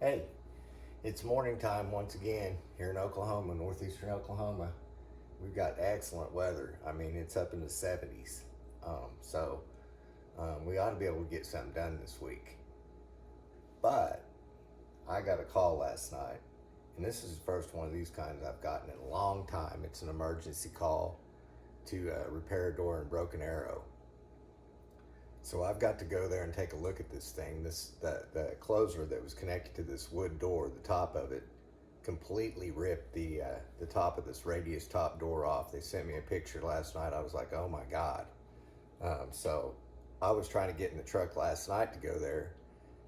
Hey, it's morning time once again here in Oklahoma, northeastern Oklahoma. We've got excellent weather. I mean, it's up in the 70s. We ought to be able to get something done this week. But I got a call last night, and this is the first one of these kinds I've gotten in a long time. It's an emergency call to repair a door in Broken Arrow. So I've got to go there and take a look at this thing. The closer that was connected to this wood door, the top of it, completely ripped the top of this radius top door off. They sent me a picture last night. I was like, oh my God. So I was trying to get in the truck last night to go there.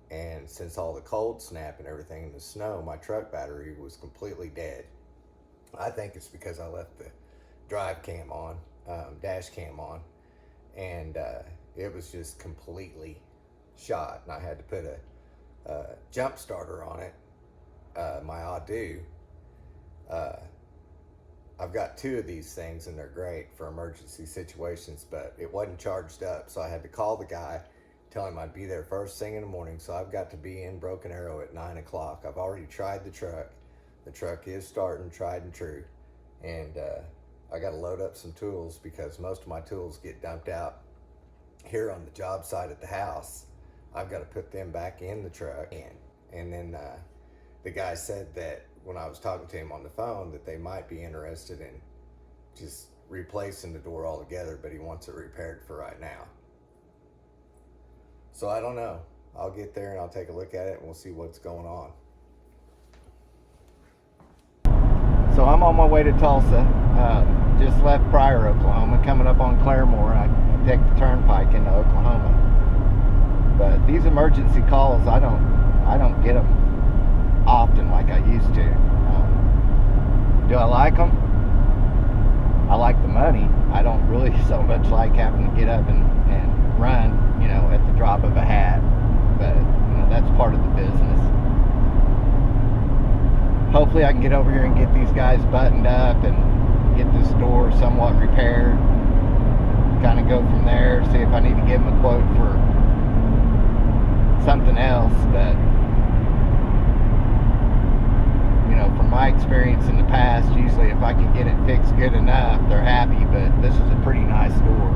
And since all the cold snap and everything in the snow, my truck battery was completely dead. I think it's because I left the drive cam on, dash cam on, and it was just completely shot. And I had to put a jump starter on it, my Audu. I've got two of these things and they're great for emergency situations, but it wasn't charged up. So I had to call the guy, tell him I'd be there first thing in the morning. So I've got to be in Broken Arrow at 9 o'clock. I've already tried the truck. The truck is starting, tried and true. And I got to load up some tools because most of my tools get dumped out here on the job site at the house. I've got to put them back in the truck. And then the guy said that when I was talking to him on the phone that they might be interested in just replacing the door altogether, but he wants it repaired for right now. So I don't know. I'll get there and I'll take a look at it and we'll see what's going on. So I'm on my way to Tulsa. Just left Pryor, Oklahoma, coming up on Claremore. I take the turnpike into Oklahoma. But these emergency calls, I don't get them often like I used to. Do I like them? I like the money. I don't really so much like having to get up and run, at the drop of a hat. But that's part of the business. Hopefully I can get over here and get these guys buttoned up and get this door somewhat repaired. Kind of go from there, see if I need to give them a quote for something else. But from my experience in the past, usually if I can get it fixed good enough, they're happy. But this is a pretty nice door.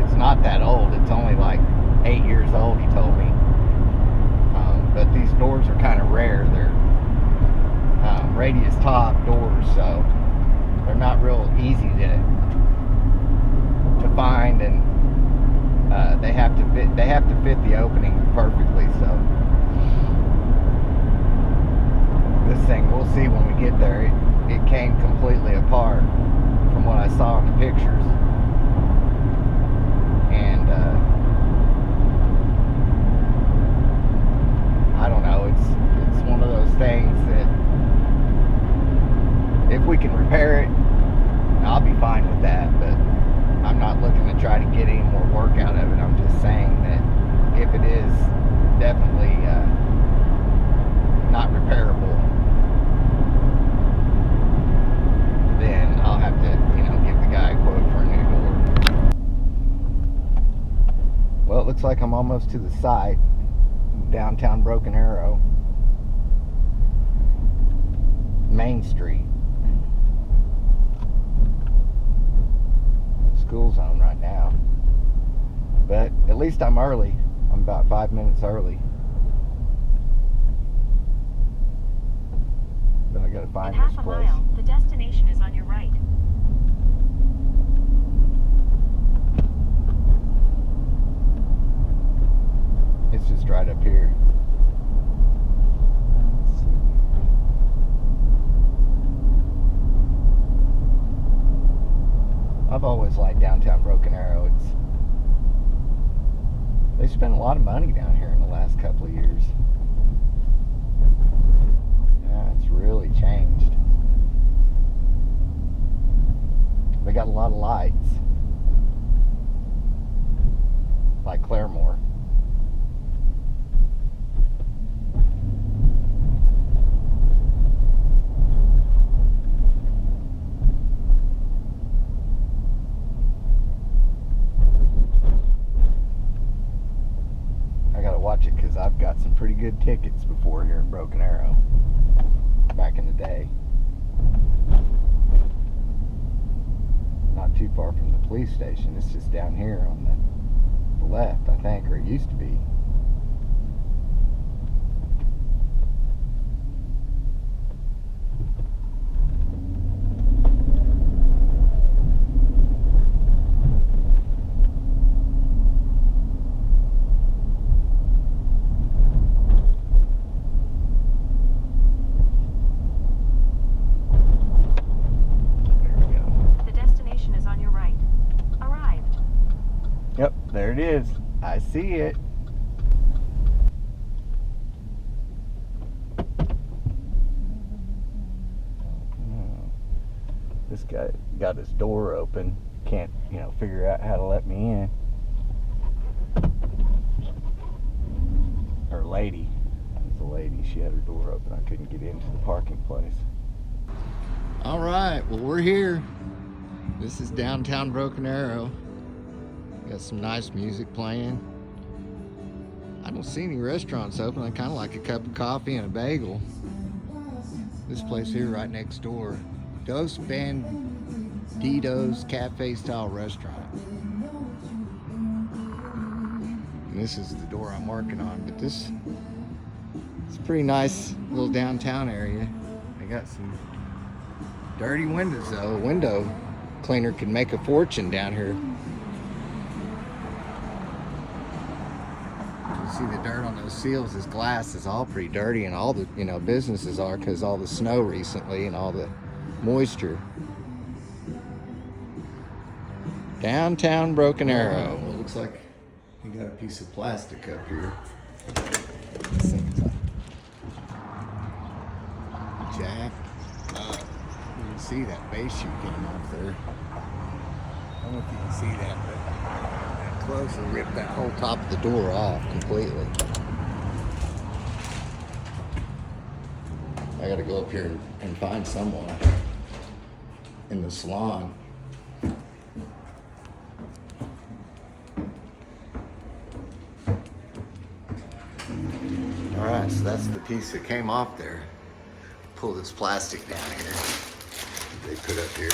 It's not that old. It's only like 8 years old, he told me. But these doors are kind of rare. They're radius top doors, so they're not real easy to find, and they have to fit the opening perfectly. So this thing, we'll see when we get there. It came completely apart from what I saw in the pictures. And I don't know, it's one of those things that if we can repair it, I'll be fine with that, but I'm not looking to try to get any more work out of it. I'm just saying that if it is definitely not repairable, then I'll have to, give the guy a quote for a new door. Well, it looks like I'm almost to the site, downtown Broken Arrow, Main Street. School zone right now, but at least I'm early. I'm about 5 minutes early, but I gotta find this place. In half a mile, the destination is on your right. It's just right up here. Let's see. I've always liked downtown Broken Arrow. They spent a lot of money down here in the last couple of years. Yeah, it's really changed. They got a lot of lights, like Claremore. watch it because pretty good tickets before here in Broken Arrow back in the day. Not too far from the police station. It's just down here on the left, I think, or it used to be. Yep, there it is. I see it. This guy got his door open. Can't, figure out how to let me in. Or lady. It was a lady. She had her door open. I couldn't get into the parking place. All right, well, we're here. This is downtown Broken Arrow. Got some nice music playing. I don't see any restaurants open. I kind of like a cup of coffee and a bagel. This place here right next door, Dos Bandidos Cafe style restaurant. And this is the door I'm working on, but it's a pretty nice little downtown area. They got some dirty windows though. A window cleaner can make a fortune down here. See the dirt on those seals. This glass is all pretty dirty, and all the businesses are, because all the snow recently and all the moisture. Downtown Broken Arrow. Well, it looks like you got a piece of plastic up here. This thing's jack. You can see that base shoe came off there. I don't know if you can see that, but close and rip that whole top of the door off completely. I gotta go up here and find someone in the salon. Alright, so that's the piece that came off there. Pull this plastic down here they put up here.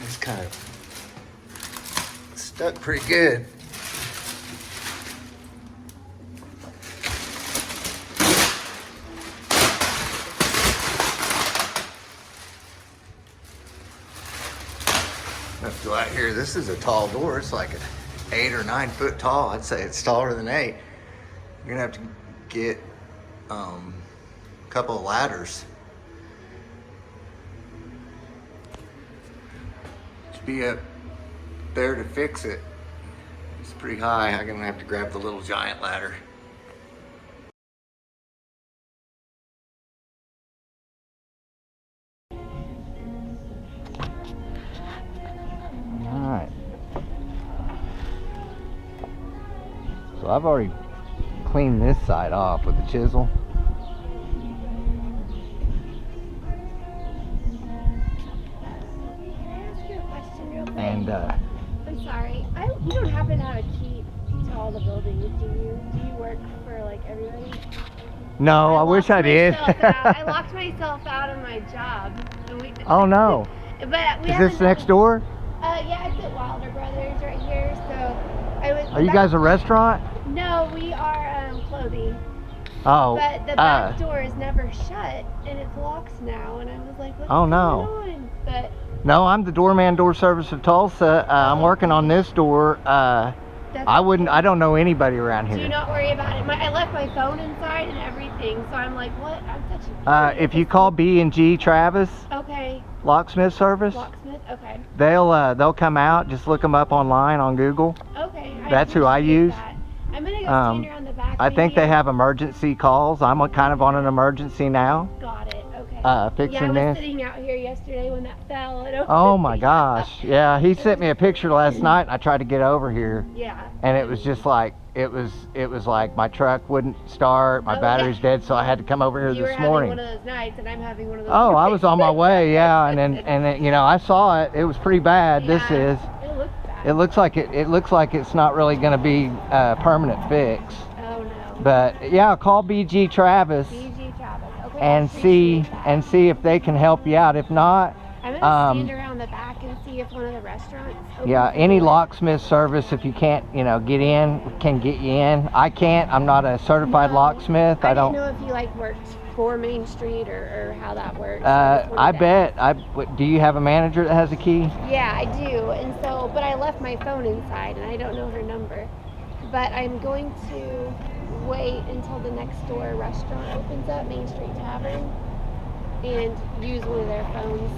It's kind of stuck pretty good. Let's go out here. This is a tall door. It's like 8 or 9 foot tall. I'd say it's taller than 8. You're gonna have to get a couple of ladders to be up there to fix it. It's pretty high. I'm gonna have to grab the little giant ladder. Alright. So I've already cleaned this side off with a chisel. And I'm sorry. You don't happen to have a key to all the buildings, do you? Do you work for like everybody? no, I wish I did. I locked myself out of my job. Oh no. But we Is this next door? Yeah, it's at Wilder Brothers right here. So Are you guys a restaurant? No, we are clothing. Oh. But the back door is never shut, and it's locked now. And I was like, what's Oh, no. going on? But No, I'm the doorman, door service of Tulsa. I'm working on this door. I don't know anybody around do here. not worry about it. I left my phone inside and everything, so I'm like, what? I'm such a If you call B&G Travis Okay. Locksmith Service, Locksmith? Okay. they'll come out. Just look them up online on Google. Okay. That's who I appreciate use. that. I'm gonna go stand around the back. I think they have emergency calls. I'm kind of on an emergency now. Got it. Okay. Fixing I was this. sitting out here yesterday when that fell. And Oh my gosh. Yeah, he sent me a picture last night, and I tried to get over here. Yeah. And it was just like, it was like my truck wouldn't start, my battery's dead, so I had to come over here You were this having morning. one of those nights, and I'm having one of those. Oh, I was on my way, yeah, and then I saw it. It was pretty bad. Yeah, This is. It looks bad. It looks like it's not really going to be a permanent fix. Oh no. But yeah, call BG Travis BG Travis. Okay. and I see appreciate that. if they can help you out. If not, I'm gonna stand around the back and see if one of the restaurants. yeah, opens the any door. locksmith service, if you can't, get in, can get you in. I can't. I'm not a certified No, locksmith. I don't. didn't know if you like worked for Main Street or how that works. So I just I wanted to bet. Do you have a manager that has a key? Yeah, I do. And so, but I left my phone inside and I don't know her number. But I'm going to wait until the next door restaurant opens up, Main Street Tavern, and use one of their phones.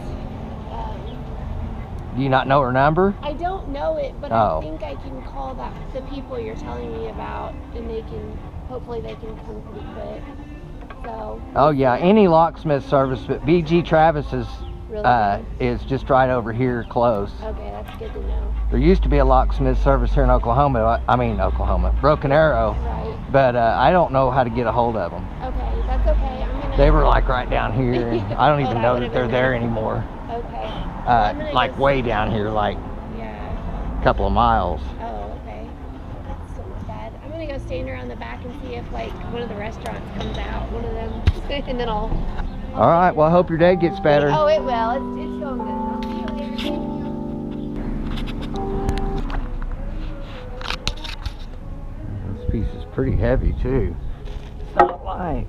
Do you not know her number? I don't know it, but Oh. I think I can call the people you're telling me about, and hopefully they can come pretty quick. So. Oh yeah, any locksmith service, but BG Travis Really good. is just right over here close. Okay, that's good to know. There used to be a locksmith service here in Oklahoma. Broken Arrow. Right. But I don't know how to get a hold of them. Okay, that's okay. I'm gonna. They were like right down here, and I don't Oh, even that know would've that they're been there nice. anymore. Okay. Well, I'm gonna Like go way down here, like Yeah. a couple of miles. Oh, okay. That's still not bad. I'm gonna go stand around the back and see if like one of the restaurants comes out, one of them, and then I'll. All right. Well, I hope your day gets better. Oh, it will. It's going good. I'll see you later. Thank you. This piece is pretty heavy too. It's not light.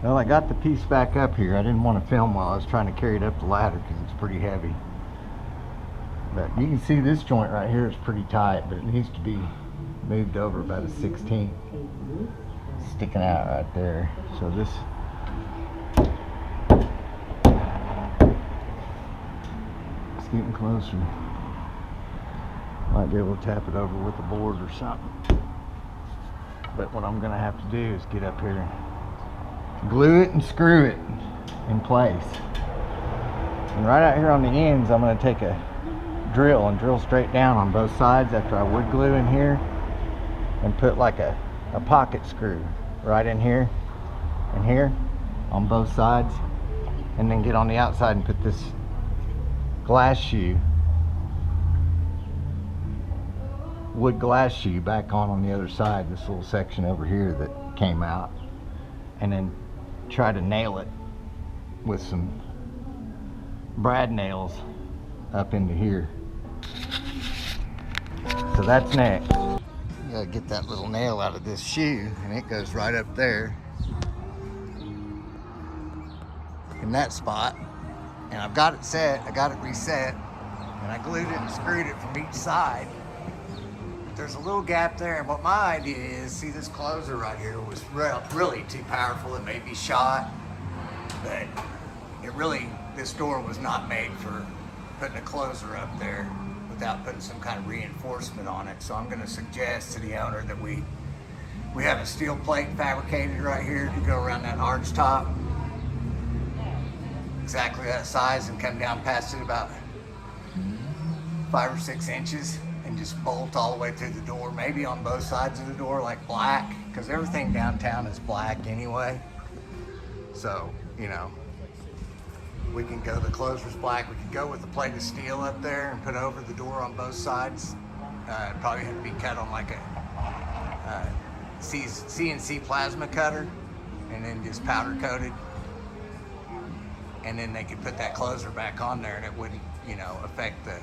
Well, I got the piece back up here. I didn't want to film while I was trying to carry it up the ladder because it's pretty heavy. But you can see this joint right here is pretty tight, but it needs to be moved over about a 16. Sticking out right there. So this... It's getting closer. Might be able to tap it over with a board or something. But what I'm going to have to do is get up here and glue it and screw it in place. And right out here on the ends, I'm going to take a drill and drill straight down on both sides after I wood glue in here, and put like a pocket screw right in here and here on both sides, and then get on the outside and put this glass shoe, wood glass shoe back on the other side, this little section over here that came out, and then try to nail it with some brad nails up into here. So that's next. You gotta get that little nail out of this shoe, and it goes right up there in that spot. And I've got it set, I got it reset, and I glued it and screwed it from each side. But there's a little gap there, and what my idea is, see this closer right here was really too powerful. It may be shot, but this door was not made for putting a closer up there without putting some kind of reinforcement on it. So I'm gonna suggest to the owner that we have a steel plate fabricated right here to go around that arch top. Exactly that size, and come down past it about 5 or 6 inches and just bolt all the way through the door, maybe on both sides of the door, like black, because everything downtown is black anyway. So, we can go, the closer's black, we can go with a plate of steel up there and put over the door on both sides. It'd probably have to be cut on like a CNC plasma cutter, and then just powder coated. And then they could put that closer back on there, and it wouldn't, affect the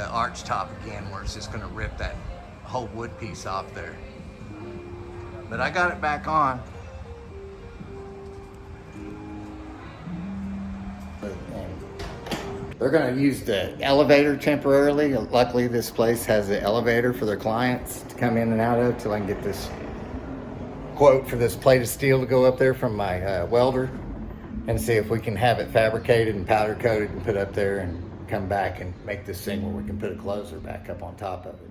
arch top again, where it's just gonna rip that whole wood piece off there. But I got it back on. They're gonna use the elevator temporarily. Luckily, this place has an elevator for their clients to come in and out of till I can get this quote for this plate of steel to go up there from my welder, and see if we can have it fabricated and powder coated and put up there, and come back and make this thing where we can put a closer back up on top of it.